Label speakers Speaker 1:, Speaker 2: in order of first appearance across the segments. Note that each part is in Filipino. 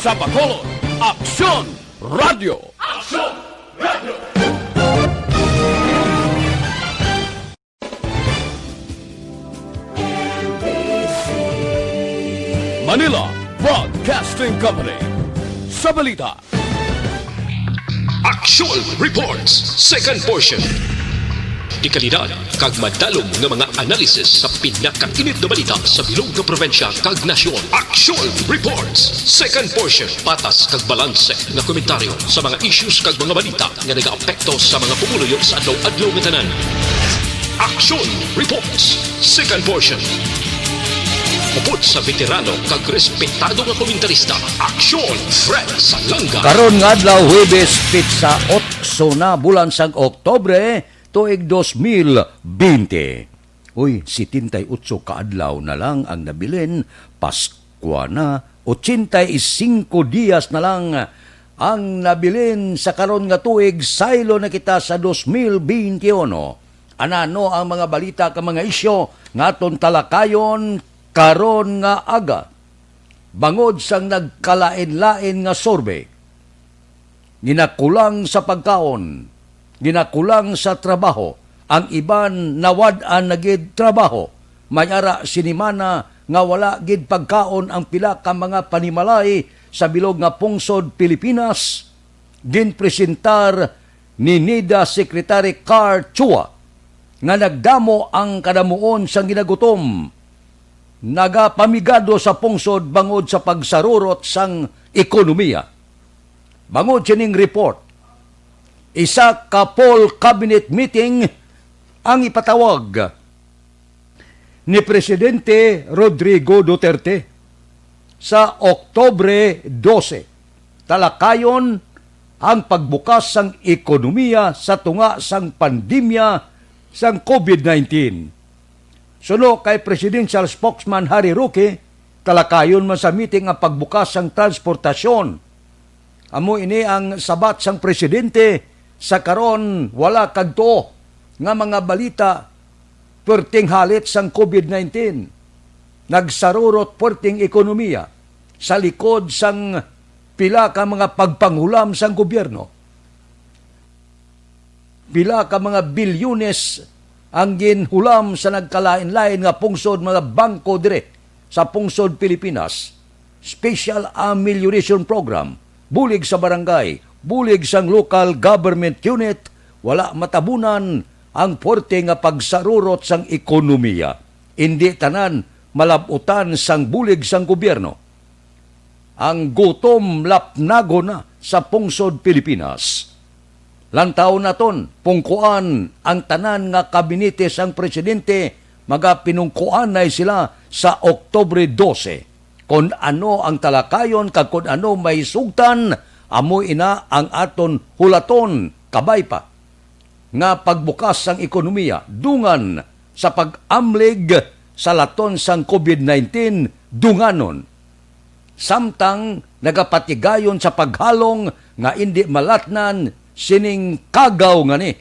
Speaker 1: sa Bacolod, Aksyon Radio.
Speaker 2: Aksyon Radio!
Speaker 1: Manila Broadcasting Company. Sa balita.
Speaker 3: Aksyon Reports, second portion. Di kalidad, kag madalom ng mga analisis sa pinakainit na balita sa bilog na probinsya kag nasyon. Aksyon Reports, second portion. Patas kag balanse na komentaryo sa mga issues kag mga balita nga nag-aapekto sa mga pumuluyo sa adlaw-adlaw nga tanan. Aksyon Reports, second portion. Upod sa veterano kag respetado nga komentarista, Aksyon Fred Salanga.
Speaker 4: Karon nga adlaw Huwebes pitsa 8 na bulan sang Oktobre tuig 2020. Uy, 78 kaadlaw na lang ang nabilin, Pasko na, 85 dias na lang ang nabilin sa karon nga tuig, saylo na kita sa 2021. Anano ang mga balita ka mga isyo ngaton talakayon karon nga aga. Bangod sang nagkalain-lain nga survey, ginakulang sa pagkaon, ginakulang sa trabaho, ang iban nawad-an na gid trabaho, mayara sinimana nga wala gid pagkaon ang pila ka mga panimalay sa bilog nga pungsod Pilipinas, ginpresentar ni NIDA Secretary Car Chua nga nagdamo ang kadamuon sang ginagutom, nagapamigado sa pungsod bangod sa pagsarurot sang ekonomiya. Bangod sining report, isa ka full cabinet meeting ang ipatawag ni Presidente Rodrigo Duterte sa Oktobre 12. Talakayon ang pagbukas sang ekonomiya sa tunga sang pandemya sang COVID-19. Suno kay Presidential Spokesman Harry Roque, talakayon man sa meeting ang pagbukas sang transportasyon. Amo ini ang sabat sang presidente sa karon wala kagtuo nga mga balita perting halit sang COVID-19. Nagsarurot perting ekonomiya sa likod sang pila ka mga pagpangulam sang gobyerno. Pila ka mga bilyones ang ginhulam sa nagkalain-lain nga pungsod mga bangko dire sa pungsod Pilipinas. Special Amelioration Program, bulig sa barangay, bulig sang local government unit, wala matabunan ang porte nga pagsarurot sang ekonomiya. Hindi tanan malabutan sang bulig sang gobyerno. Ang gutom lapnago na sa pungsod Pilipinas. Lantaw naton, pungkuan ang tanan nga kabinete sang presidente, magapinungkuan na sila sa Oktobre 12. Kung ano ang talakayon, kag kung ano may sugtan, amo ina ang aton hulaton, kabay pa. Nga pagbukas sang ekonomiya, dungan sa pag-amlig sa laton sang COVID-19, dunganon. Samtang nagapatigayon sa paghalong nga hindi malatnan sining kagaw nga ni.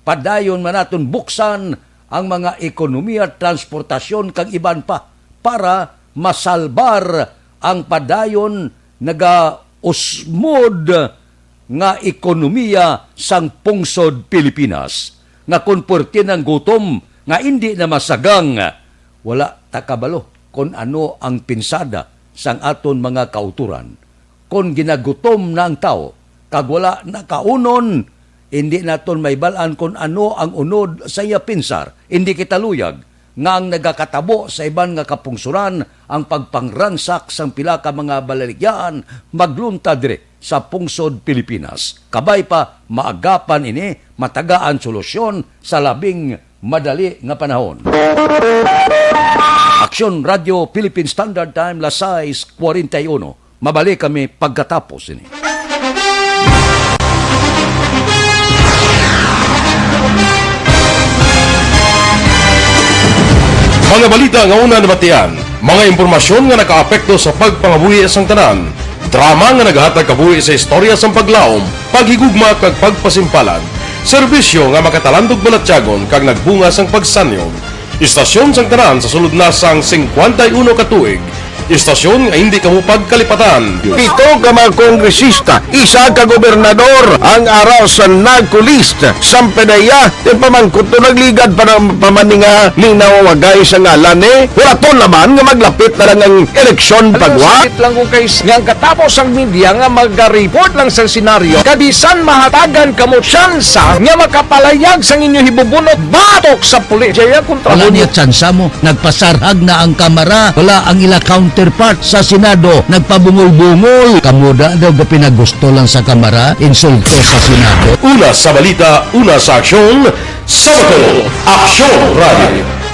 Speaker 4: Padayon man naton buksan ang mga ekonomiya at transportasyon kag iban pa para masalbar ang padayon nagausmod nga ekonomiya sang pungsod Pilipinas. Nga konportin ang gutom nga hindi na masagang, wala takabalo kung ano ang pinsada sang aton mga kauturan. Kung ginagutom na ang tao, kag wala nakaunon, hindi naton may balaan kung ano ang unod sa iya pinsar. Hindi kita luyag nga ang nagakatabo sa iban nga kapungsuran ang pagpangransak sang pila ka mga balaligyaan maglunta dire sa pungsod Pilipinas. Kabay pa maagapan ini matagaan solusyon sa labing madali nga panahon. Aksyon Radio Philippine Standard Time, las 6:41. Mabalik kami pagkatapos ini.
Speaker 5: Mga balita nga una nabatian, mga impormasyon nga nakaapekto sa pagpangabuhi sang tanan, drama nga naghatag kabuhi sa istorya sang paglaom, paghigugma kag pagpasimpalan, serbisyo nga makatalandog balatyagon kag nagbunga sang pagsanyog, istasyon sang tanan sa sulod na sang 51 ka tuig, Istasyon nga hindi kamupag kalipatan.
Speaker 6: Pito ka mga kongresista, isa ka gobernador ang araw sa nagkulist sa pedaya di pamangkot to nagligad para pamaninga linaw wagay sa ngalan wala to naman nga maglapit na lang ang eleksyon pagwa. Sakit lang kung kayo nga katapos ang media nga mag-report lang sa senaryo kabisan mahatagan kamo tsansa nga makapalayag sa inyo hibubunot batok sa pulis. Jaya kontra
Speaker 4: Wala niya tsansa mo. Nagpasarhag na ang kamara. Wala ang ila counterpart sa Senado. Nagpabungol-bungol. Kamuda daw ga pinagusto lang sa kamara. Insulto sa Senado.
Speaker 5: Una sa balita, una sa aksyon, sa Bacolod, Aksyon Radio.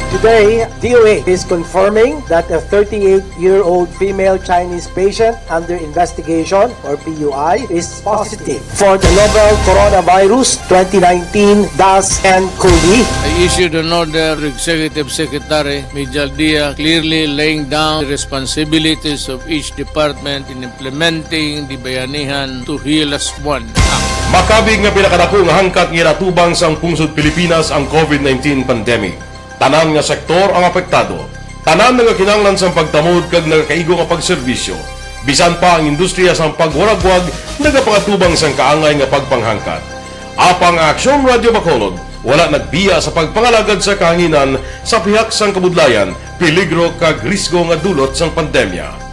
Speaker 7: Today, DOA is confirming that a 38-year-old female Chinese patient under investigation, or PUI, is positive for the novel coronavirus 2019 DAS-CoV.
Speaker 8: I issued an order to Executive Secretary Mijal Dia clearly laying down the responsibilities of each department in implementing the Bayanihan to Heal as One Act.
Speaker 5: Makabig nga pinakadako nga hangkat nga natubang sang pungsod Pilipinas ang COVID-19 pandemic. Tanan nga sektor ang apektado. Tanan nga kinahanglan sang pagtamod kag nagakaigo nga pagserbisyo. Bisan pa ang industriya sang pagwaragwag nagapangatubang sang kaangay nga pagpanghangkat. Apang Aksyon Radio Bacolod wala nagbiya sa pagpangalagad sa kahanginan sa pihak sang kabudlayan, peligro kag risgo nga dulot sang pandemya.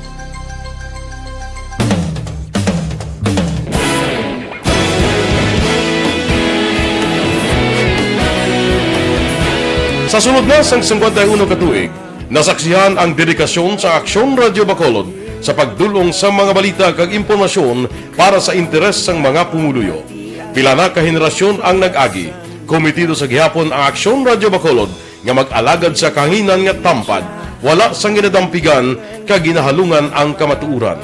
Speaker 5: Sa sunod na sang 51 katuig, nasaksihan ang dedikasyon sa Aksyon Radio Bacolod sa pagdulong sa mga balita kag impormasyon para sa interes sang mga pumuluyo. Pila na ka henerasyon ang nag-agi, komitido sa gihapon ang Aksyon Radio Bacolod nga mag-alagad sa kahanginan nga tampad, wala sang ginadampigan kag ginahalungan ang kamatuuran.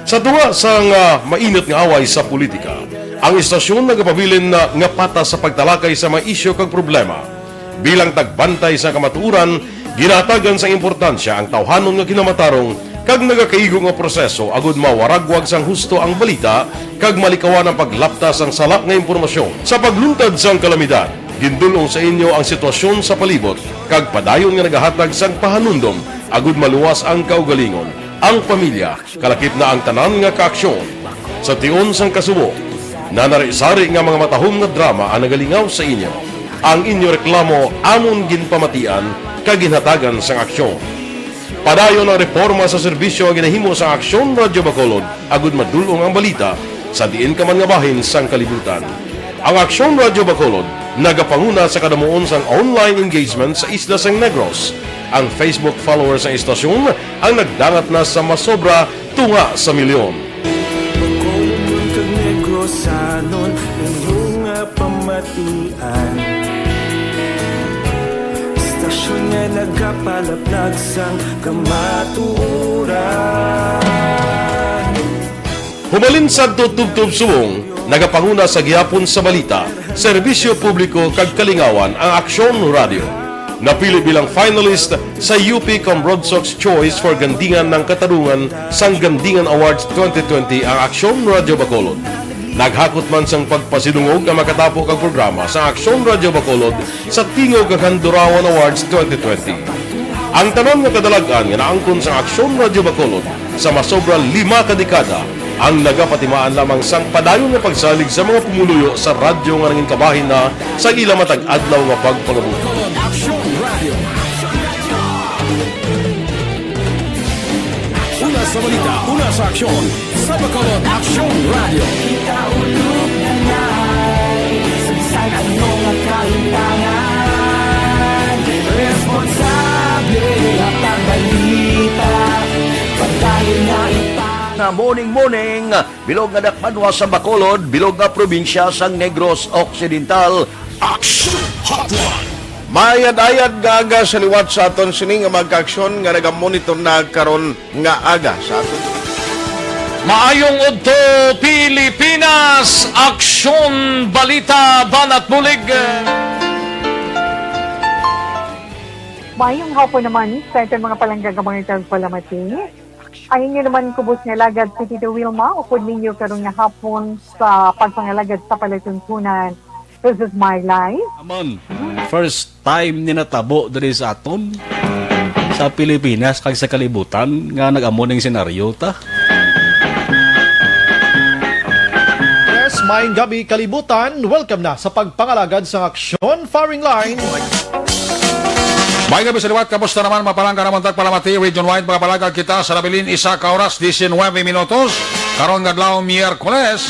Speaker 5: Sa duwa sang mainit nga away sa politika, ang istasyon nagapabilin na nga patas sa pagtalakay sa mga isyu kag problema. Bilang tagbantay sa kamatuuran, ginatagan sa importansya ang tawhanon nga kinamatarong kag nagakaigo nga proseso agud mawaragwag sang husto ang balita kag malikawan ang paglaptas ang sala nga impormasyon. Sa pagluntad sang kalamidad, gindulong sa inyo ang sitwasyon sa palibot kag padayon nga nagahatag sang pahanundom agud maluwas ang kaugalingon, ang pamilya, kalakip na ang tanan nga kaaksyon. Sa tion sang kasubo, nanari-sari nga mga matahom nga drama ang nagalingaw sa inyo. Ang inyo reklamo amon ginpamatian kaginhatagan sang aksyon. Padayon ang reforma sa serbisyo ang ginahimo sa Aksyon Radio Bacolod agud madulong ang balita sa diin ka man nga bahin sang kalibutan. Ang Aksyon Radio Bacolod nagapanguna sa kadamuon sang online engagement sa isla sang Negros. Ang Facebook followers sa istasyon ang nagdangat na sa masobra tunga sa milyon.
Speaker 9: Bacolod kag Negros anon inyong pamatian. Stasyon nga nagapalaplag sang kamaturan.
Speaker 5: Humalin sa tutubtub suwong, nagapanguna sa gihapon sa balita, serbisyo publiko kag kalingawan ang Aksyon Radio. Napili bilang finalist sa UP Comrodsox Choice for Gandingan ng Katarungan sang Gandingan Awards 2020 ang Aksyon Radio Bacolod. Naghakot man sang pagpasidungog ang makatapo kag programa sa Aksyon Radio Bacolod sa Tingog kag Handurawan Awards 2020. Ang tanon nga kadalagan nga naangkon sa Aksyon Radio Bacolod sa masobra 5 ka dekada ang nagapatimaan lamang sang padayon nga pagsalig sa mga pumuluyo sa radyo nga nanging kabahin na sa ila matag adlaw nga pagpangabuhi.
Speaker 1: Una sa balita, una sa aksyon, sa Bacolod Aksyon Radio.
Speaker 9: Ikaulog na na'y Saan anong kaintangan Responsable at ang balita Pagdayon na
Speaker 4: Na morning, bilog nga dakpanwa sa Bacolod, bilog nga probinsya sang Negros Occidental.
Speaker 1: Aksyon Hotline.
Speaker 6: Mayad-ayad nga aga sa liwat sa aton sini nga magka-aksyon nga nagamonitor na karon nga aga sa aton.
Speaker 3: Maayong udto Pilipinas, Aksyon Balita Banat Bulig.
Speaker 10: Mayong hapon naman sa itong mga palanggagamang itong palamati. Ayun nyo naman kubos nga lagad si Tito Wilma, upod ninyo karong nga hapon sa pagpangalagad sa palatuntunan. This is my life.
Speaker 11: Amon, first time ni natabo diri sa aton. sa Pilipinas kag sa kalibutan nga nag-amo ning senaryo ta.
Speaker 12: Yes, maayong gabi kalibutan. Welcome na sa pagpangalagad sa Aksyon Firing Line.
Speaker 1: May gabi sa liwat, kamusta naman mapalangka naman tagpalamati, region wide mga palagag kita sa labilin isa ka oras, 19 minutos, karon nga Miyerkules.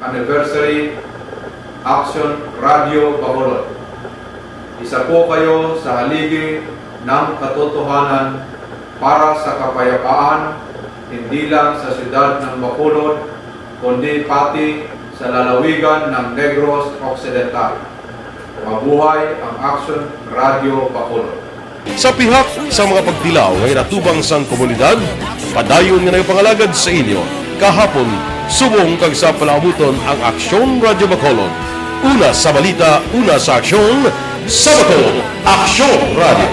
Speaker 13: Anniversary Aksyon Radio Bacolod. Isa po kayo sa haligi ng katotohanan para sa kapayapaan, hindi lang sa siyudad ng Bacolod, kundi pati sa lalawigan ng Negros Occidental. Mabuhay ang Aksyon Radio Bacolod.
Speaker 5: Sa pihak sa mga pagtilaw ngay natubang sang komunidad, padayon nga nagpangalagad sa inyo. Kahapon, subong kag sa palabuton ang Aksyon Radio Bacolod. Una sa balita, una sa aksyon, sa Bacolod, Aksyon Radio.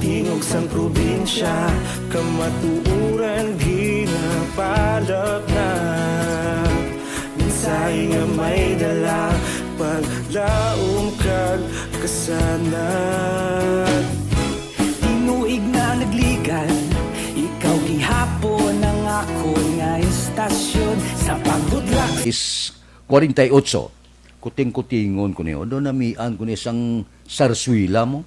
Speaker 9: Tingog sang probinsya, kamatuuran ginapalap na. Minsay nga may dala, paglaom kag kasanat. Tinuig na nagligan, ikaw gihapon ang ako nga istasyon sa pagudlak.
Speaker 4: Is 48. Kuting-kutingon ko niyo. Doon namian ko niya sang sarswila mo.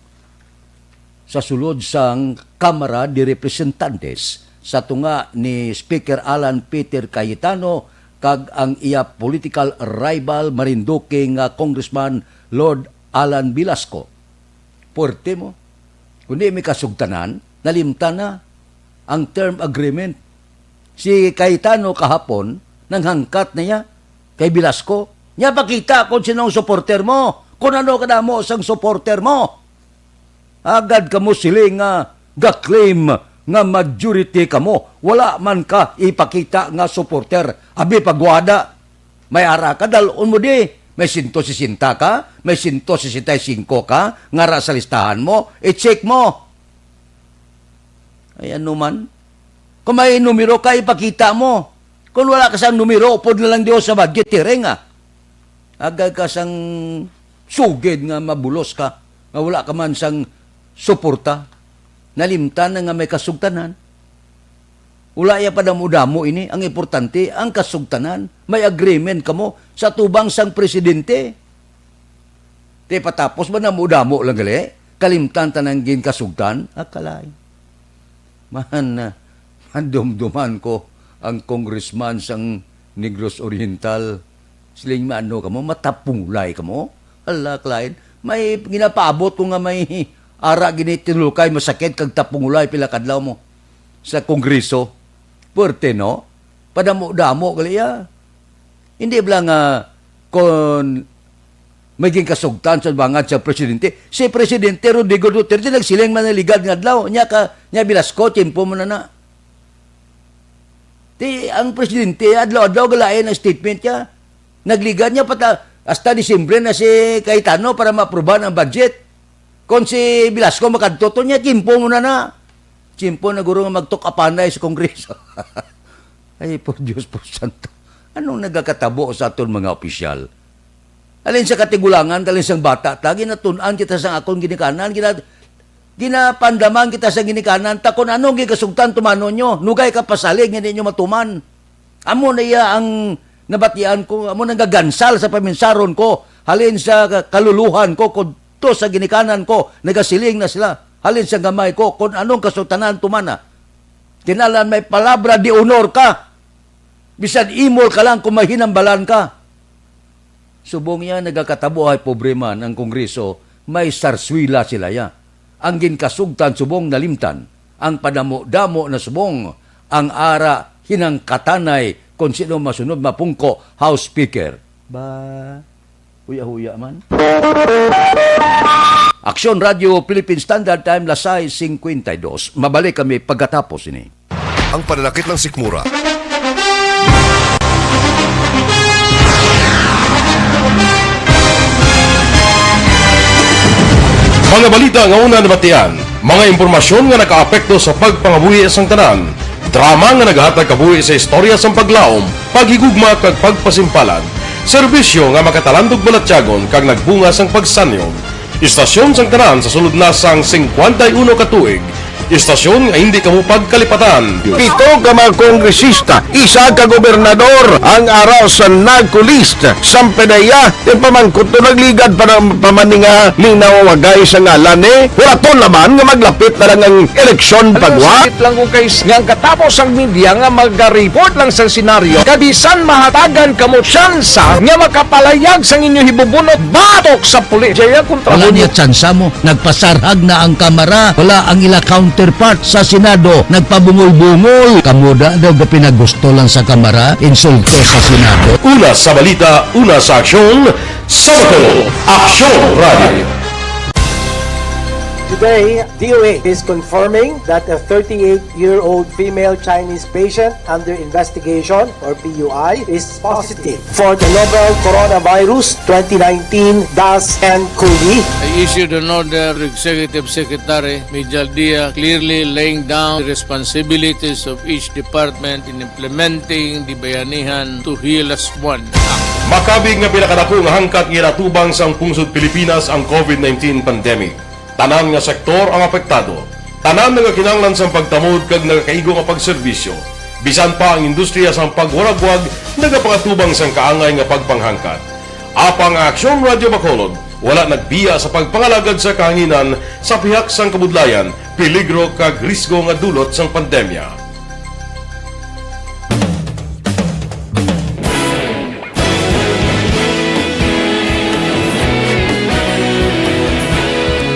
Speaker 4: Sa sulod sang Kamara de Representantes sa tunga ni Speaker Alan Peter Cayetano kag ang iya political rival Marinduque nga Congressman Lord Alan Velasco. Puerte mo. Kundi may kasugtanan, nalimtan na ang term agreement. Si Cayetano kahapon, nanghangkat na niya kay Velasco. Nya pakita kung sinong supporter mo, kung ano ka na mo sang supporter mo. Agad ka mo siling nga ga-claim nga majority ka mo. Wala man ka ipakita nga supporter. Abi pagwada, may ara ka, dalon mo di. May 160 ka, may 165 ka, ngara sa listahan mo, i-check mo. Ay ano man. Kung may numero ka, ipakita mo. Kung wala ka sang numero, upod na lang Diyos sa budget, tire nga. Agad ka sang sugid nga mabulos ka. Nga wala ka man sang suporta. Nalimtan na nga may kasugtanan. Wala ya pa damo-damo ini. Ang importante, ang kasugtanan. May agreement ka mo sa tubang sang presidente. Te patapos ba damo-damo lang gali? Kalimtan tanang gin kasugtan? Akalay. Mandumduman ko ang congressman sang Negros Oriental. Siling maano ka mo, matapulay ka mo. Hala, Clyde, may ginapaabot ko nga may ara ginitinulukay, masakit kag tapungulay pilakadlaw mo sa kongreso. Puerte, no? Padamo-damo kaliya. Hindi ba nga kung maging kasugtan sa bangad sa presidente. Si Presidente Rodrigo Duterte nagsiling manaligad nga adlaw. Nya Velasco, timpo mo na. Ang presidente adlaw-adlaw galain ang statement niya. Nagligad niya hasta Disyembre na si Cayetano para ma-aproban ang budget. Kung si Velasco makadtoto niya, timpo mo na. Timpo na guro nga magtok-apanay sa Kongreso. Ay, por Diyos po santo. Anong nagkakatabo sa aton mga opisyal? Alin sa katigulangan, alin sa bata, ginatunan kita sa akong ginikanan, ginapandaman kita sa ginikanan, takon anong gigasugtan tumano nyo, nugay ka pasalig, hindi nyo matuman. Amo na iya ang nabatian ko, amo nagagansal sa paminsaron ko, halin sa kaluluhan ko, kung to sa ginikanan ko, nagasiling na sila, halin sa gamay ko, kung anong kasultanan tumana. Tinalan may palabra di honor ka, bisan imol ka lang kung mahinambalan ka. Subong niya nagakatabo ay problema ng Kongreso, may sarswila sila ya. Ang ginkasugtan subong nalimtan, ang padamo-damo na subong, ang ara hinang katanay kung sino masunod mapungko House Speaker. Ba, huya-huya man. Aksyon Radio Philippine Standard Time, Lasay 52. Mabalik kami pagkatapos ini.
Speaker 14: Ang pananakit ng sikmura.
Speaker 5: Mga balita nga una nabatian, mga impormasyon nga nakaapekto sa pagpangabuhi sang tanan, drama nga naghatag kabuhi sa istorya sang paglaom, paghigugma kag pagpasimpalan, serbisyo nga makatalandog balatyagon kag nagbunga sang pagsanyog, istasyon sang tanan sa sulod na sang 51 ka tuig, istasyon nga hindi kamo pagkalipatan.
Speaker 6: 7 ka mga kongresista, 1 ka gobernador ang araw sa nagkulist sampedaya ti pamangkot to nagligad para pamaninga ning nawawagay sa ngalan ni wala laman nga maglapit na lang ang eleksyon pagwa.
Speaker 15: Sakit lang kung kayo nga katapos ang media nga mag-report lang sa senaryo kabisan mahatagan kamo tsansa nga makapalayag sa inyo hibubunot batok sa pulis. Jaya kontra
Speaker 4: Wala niya tsansa mo, nagpasarhag na ang kamera, wala ang ila counterpart sa Senado, nagpabungol-bungol. Kamuda daw ga pinagusto lang sa kamera, insulto sa Senado.
Speaker 5: Una sa balita, una sa aksyon, Sabado, Aksyon Radio.
Speaker 7: Today, DOA is confirming that a 38-year-old female Chinese patient under investigation, or PUI, is positive for the novel coronavirus 2019-nCoV.
Speaker 8: I issued an order to Executive Secretary Major Dia clearly laying down the responsibilities of each department in implementing the Bayanihan to Heal as One Act.
Speaker 5: Makabig nga pinakadako nga hangkat giratubang sang pungsod Pilipinas ang COVID-19 pandemic. Tanan nga sektor ang apektado. Tanan nga kinahanglan sang pagtamod kag nagakaigo nga pagserbisyo. Bisan pa ang industriya sang pagwaragwag nagapakatubang sang kaangay nga pagpanghangkat. Apang Aksyon Radio Bacolod wala nagbiya sa pagpangalagad sa kahanginan sa pihak sang kabudlayan, peligro kag risgo nga dulot sang pandemya.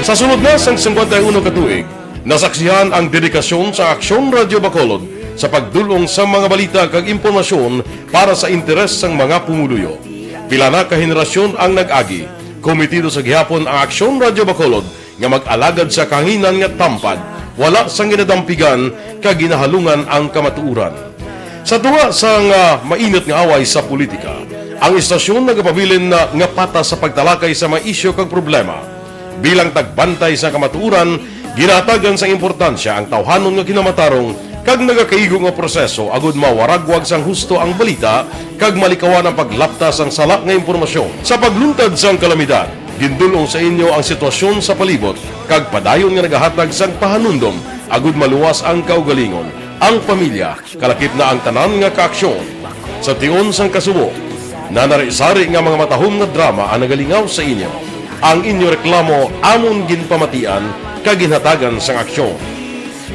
Speaker 5: Sa sunod na sang 51 katuig, nasaksihan ang dedikasyon sa Aksyon Radio Bacolod sa pagdulong sa mga balita kag impormasyon para sa interes sang mga pumuluyo. Pila na ka henerasyon ang nag-agi, komitido sa gihapon ang Aksyon Radio Bacolod nga mag-alagad sa kahanginan nga tampad, wala sang ginadampigan kag ginahalungan ang kamatuuran. Sa tunga sang mainit nga away sa politika, ang istasyon nagapabilin na nga patas sa pagtalakay sa mga isyu kag problema. Bilang tagbantay sa kamatuuran, ginatagan sa importansya ang tawhanon nga kinamatarong kag nagakaigo nga proseso agud mawaragwag sang husto ang balita kag malikawan ang paglaptas ang sala nga impormasyon. Sa pagluntad sang kalamidad, gindulong sa inyo ang sitwasyon sa palibot kag padayon nga nagahatag sang pahanundom agud maluwas ang kaugalingon, ang pamilya, kalakip na ang tanan nga kaaksyon. Sa tion sang kasubo, nanari-sari nga mga matahom nga drama ang nagalingaw sa inyo. Ang inyo reklamo amon ginpamatian kag ginhatagan sang aksyon.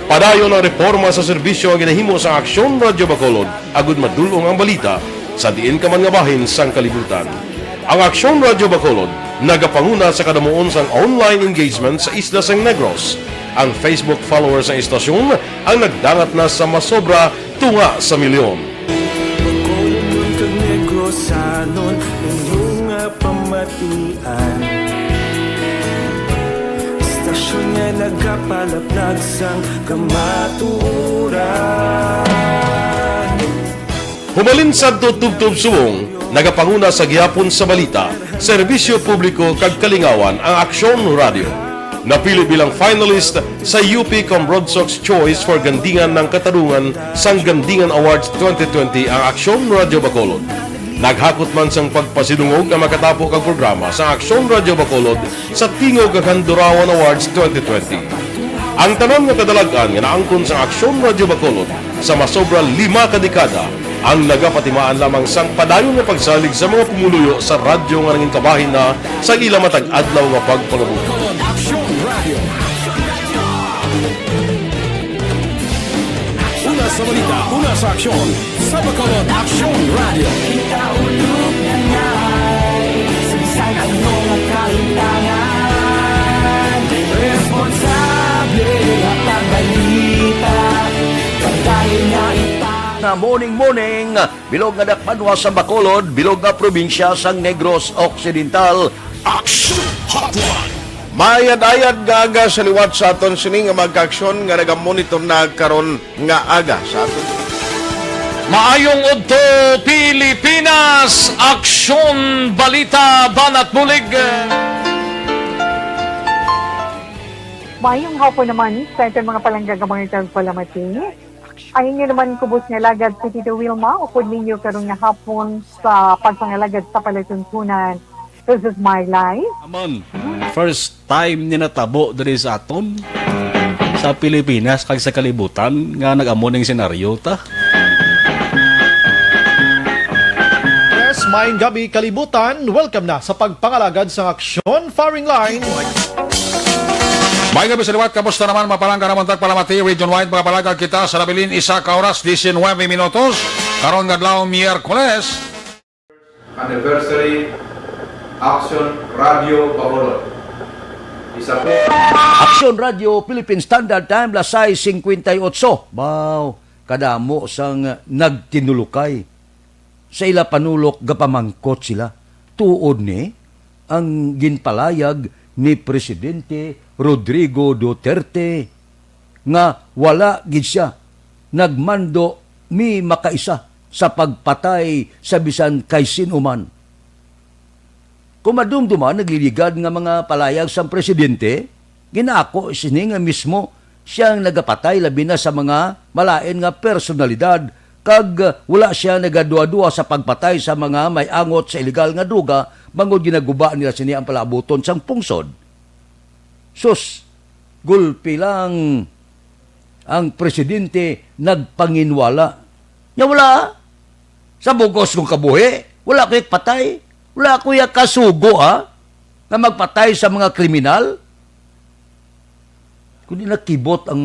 Speaker 5: Padayon ang reforma sa serbisyo ang ginahimo sa Aksyon Radio Bacolod agud madulong ang balita sa diin ka man nga bahin sang kalibutan. Ang Aksyon Radio Bacolod nagapanguna sa kadamuon sang online engagement sa Isla Sang Negros. Ang Facebook followers sa istasyon ang nagdangat na sa masobra tunga sa milyon.
Speaker 9: Bacolod kag Negros anon inyong pamatian. Stasyon nga nagapalaplag sang kamaturan.
Speaker 5: Humalin sa tutubtub subong, nagapanguna sa gihapon sa balita, serbisyo publiko kag kalingawan ang Aksyon Radio. Napili bilang finalist sa UP Broadsox Choice for Gandingan ng Katarungan sang Gandingan Awards 2020 ang Aksyon Radio Bacolod. Naghakot man sang pagpasidungog ang makatapo kag programa sa Aksyon Radio Bacolod sa Tingog kag Handurawan Awards 2020. Ang tanan nga kadalagan nga naangkon sa Aksyon Radio Bacolod sa masobra 5 ka dekada ang nagapatimaan lamang sang padayon nga pagsalig sa mga pumuluyo sa radyo nga nangin kabahin na sa ila matag adlaw nga pagpangabuhi.
Speaker 14: Una sa balita, una sa aksyon, sa Bacolod Aksyon Radio.
Speaker 9: Kita ulog na ngay
Speaker 4: nga morning, bilog nga dakpanwa sa Bacolod, bilog nga probinsya sang Negros Occidental.
Speaker 14: Aksyon Hotline.
Speaker 6: Mayad-ayad nga aga sa liwat sa aton sini nga magka-aksyon nga nagamonitor na karon nga aga sa aton.
Speaker 15: Maayong udto Pilipinas, Aksyon Balita Banat Bulig.
Speaker 10: Mayong hapon naman sa ito mga palanggagamang palamati. Ay inyo naman kubos nga lagad si Tito Wilma, upod ninyo karong nga hapon sa pagpangalagad sa palatuntunan. This is my life.
Speaker 11: Amon, first time ni natabo diri sa aton sa Pilipinas kag sa kalibutan nga nag-amo ning senaryo ta.
Speaker 12: Yes, maayong gabi kalibutan. Welcome na sa pagpangalagad sa Aksyon Firing Line.
Speaker 1: May gabi sa liwat, kamusta naman mapalangga naman palamati, region-wide mga palagag kita sa Nabilin, isa ka oras, 19 minutos, karon nga adlaw Miyerkules.
Speaker 13: Anniversary Aksyon Radio Bacolod. Isa po
Speaker 4: Aksyon Radio Philippine Standard Time, las 6:58. Wow, kadamo sang nagtinulukay. Sa ila panulok gapamangkot sila. Tuod ni ang ginpalayag ni Presidente Rodrigo Duterte nga wala gid siya nagmando mi makaisa sa pagpatay sa bisan kay sinuman. Kumadumduman nagliligad nga mga palayag sa presidente, ginako sini nga mismo siyang nagapatay labi na sa mga malain nga personalidad kag wala siya nagadua-dua sa pagpatay sa mga may angot sa ilegal nga duga bangod ginaguba nila sini ang palabuton sang pungsod. Sus, gulpi lang ang presidente nagpanginwala. Nya wala. Sa bugos kong kabuhi, wala ko'y patay. Wala ko'y kasugo, na magpatay sa mga kriminal. Kundi nakibot ang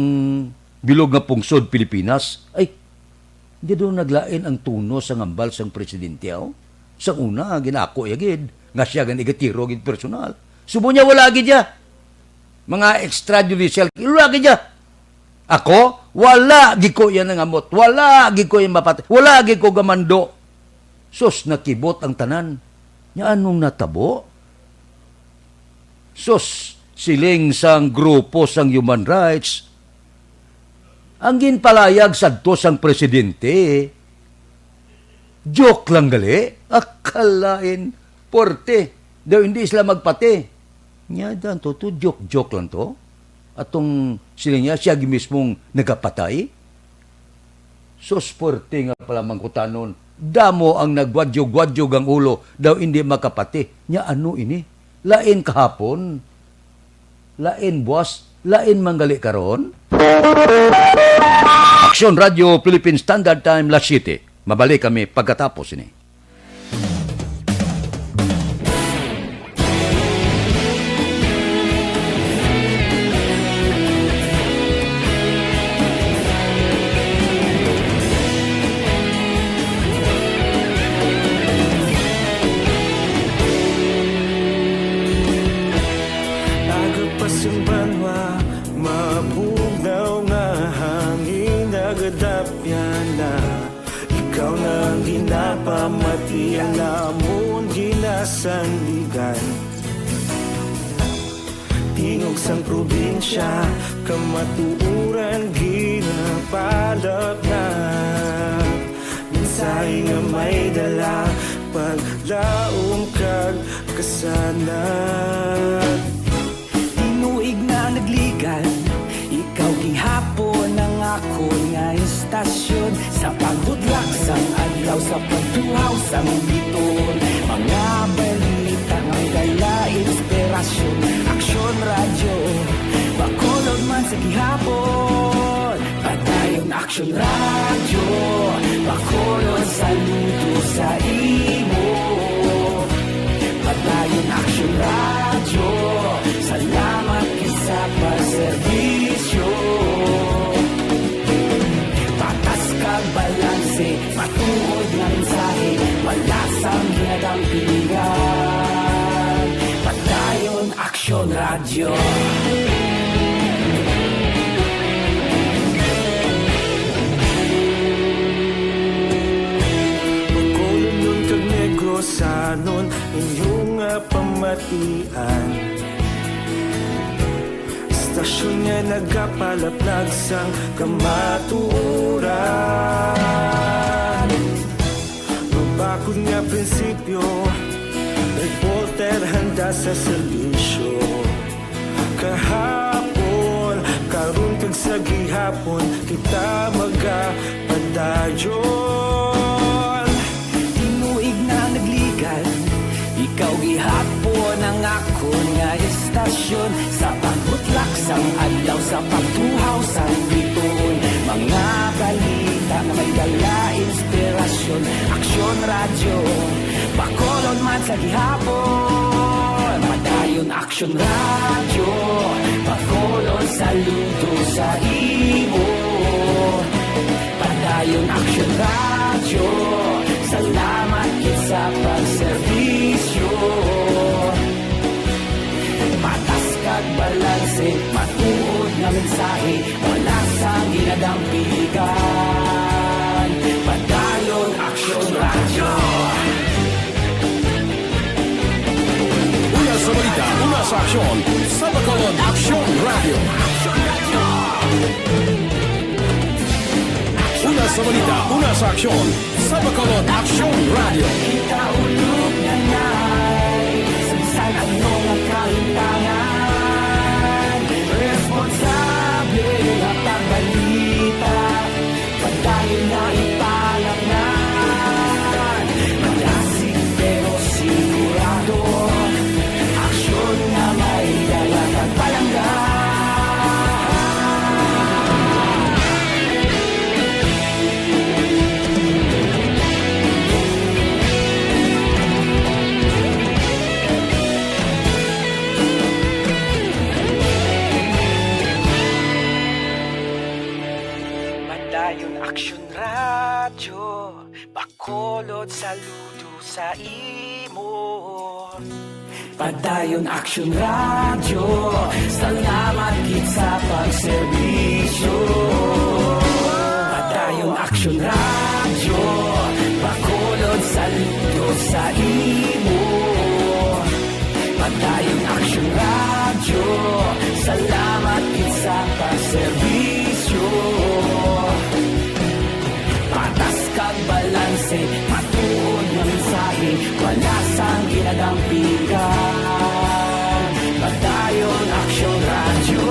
Speaker 4: bilog nga pungsod Pilipinas, ay, hindi doon naglain ang tuno sa ngambal sang presidente, Sa una, ginako yagid, nga siya ganigatiro gid personal. Subo niya wala gid ya. Mga extrajudicial, wala gid ya. Ako, wala gid ko yan ang amot, wala gid ko yan mapatay, wala gid ko gamando. Sus, nakibot ang tanan. Nya anong natabo? Sus, siling sang grupo sang human rights, ang ginpalayag sadto sang presidente, joke lang gali, akalain, porte, daw hindi sila magpate. Nya dan to joke lang to. Atong siling niya, siya mismong nagapatay. Sus, porte nga pala mangkutanon, damo ang nagwadyo-gwadyo ang ulo, daw hindi makapati. Nya ano ini? Lain kahapon, lain buwas, lain manggali karon. Aksyon Radio Philippine Standard Time, Las 7. Mabalik kami pagkatapos ini.
Speaker 9: Pamati ang namon ginasandigan, tingog sang probinsya kamatuuran ginapalap na minsay nga may dala paglaom kag kasanat. Tinuig na nagligan, ikaw gihapon ang ako nga istasyon sa pagdudlak sang adlaw sa pagtuhaw sang biton. Mga balita ng dala inspirasyon, Aksyon Radio Bacolod man sa gihapon. Padayon Aksyon Radio Bacolod, saludo sa imo. Padayon Aksyon Radio, salamat sa pagserbisyo. Patas kag balanse, matuod ng mensahe, wala sang ginadang pilihan. Padayon Aksyon Radio. inyong pamatian. Stasyon niya nagkapalaplag sang kamatuoran. Mabakod nga prinsipyo, reporter handa sa serbisyo. Kahapon, karun kag sa gihapon, kita magapadayon. Tinuig na nagligan, ikaw gihapon ang akon nga estasyon. Sa pagbutlak sang adlaw, sa pagtuhaw sang bituon. Mga balita na may dala inspirasyon. Aksyon radyo, bakolon man sa gihapon. Padayon Aksyon radyo, bakolon saludo sa imo. Padayon Aksyon radyo, salamat kit sa pagserbisyo. Patas kag balanse, matuod nga mensahe, wala sang ginadampigan. Padayon Aksyon radyo.
Speaker 5: Una sa balita, una sa aksyon, sa Bacolod Aksyon Radio. Una sa balita, una sa aksyon, sa Bacolod Aksyon Radio.
Speaker 9: Kita ulog na na'y Samsan ang mga kalintangan. Responsable na pagbalita, padayon na ipalaknan. Malasig pero sigurado, aksyon na may dala at palanggan. Padayon Aksyon radyo, bakolod saludo sa imo. Padayon Aksyon radyo, salamat kit sa pagserbisyo. Padayon Aksyon radyo, bakolod saludo sa imo. Padayon Aksyon radyo, salamat kit sa pagserbisyo. Patas kag balanse, matuod nga mensahe, wala sang ginadampigan. Padayon Aksyon radyo.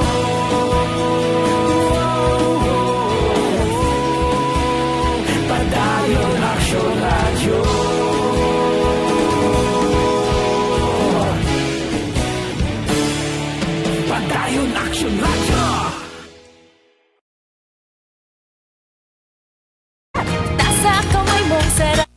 Speaker 9: Padayon Aksyon radyo. Padayon Aksyon radyo.
Speaker 16: Nasa kamay mong sarap.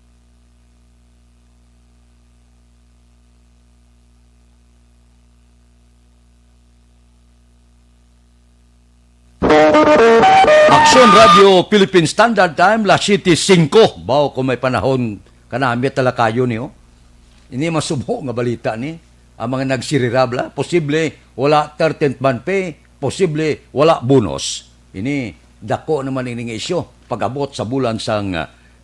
Speaker 4: Aksyon Radio Philippine Standard Time, La City 5. Bawo kung may panahon kanami tala kayo niyo. Ini masubo nga balita ni. Ang mga nagsirirabla, posible wala 13th month pay, posible wala bonus. Ini dako naman ining isyo pag-abot sa bulan sang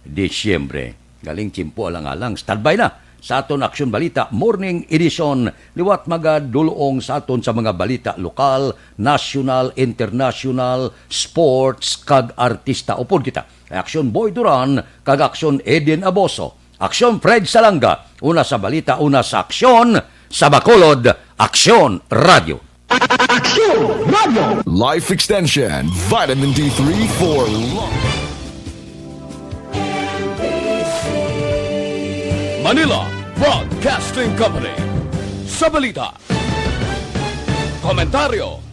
Speaker 4: Disyembre. Galing tiyempo alang-alang. Standby na sa aton Aksyon Balita Morning Edition. Liwat magadulong sa aton sa mga balita lokal, national, international, sports, kag artista. Upod kita. Aksyon Boy Duran, kag Aksyon Edin Aboso. Aksyon Fred Salanga. Una sa balita, una sa aksyon. Sa Bacolod, Aksyon Radio.
Speaker 14: Aksyon Radio. Life Extension, Vitamin D3 for
Speaker 5: Manila Broadcasting Company. Sa balita, komentaryo,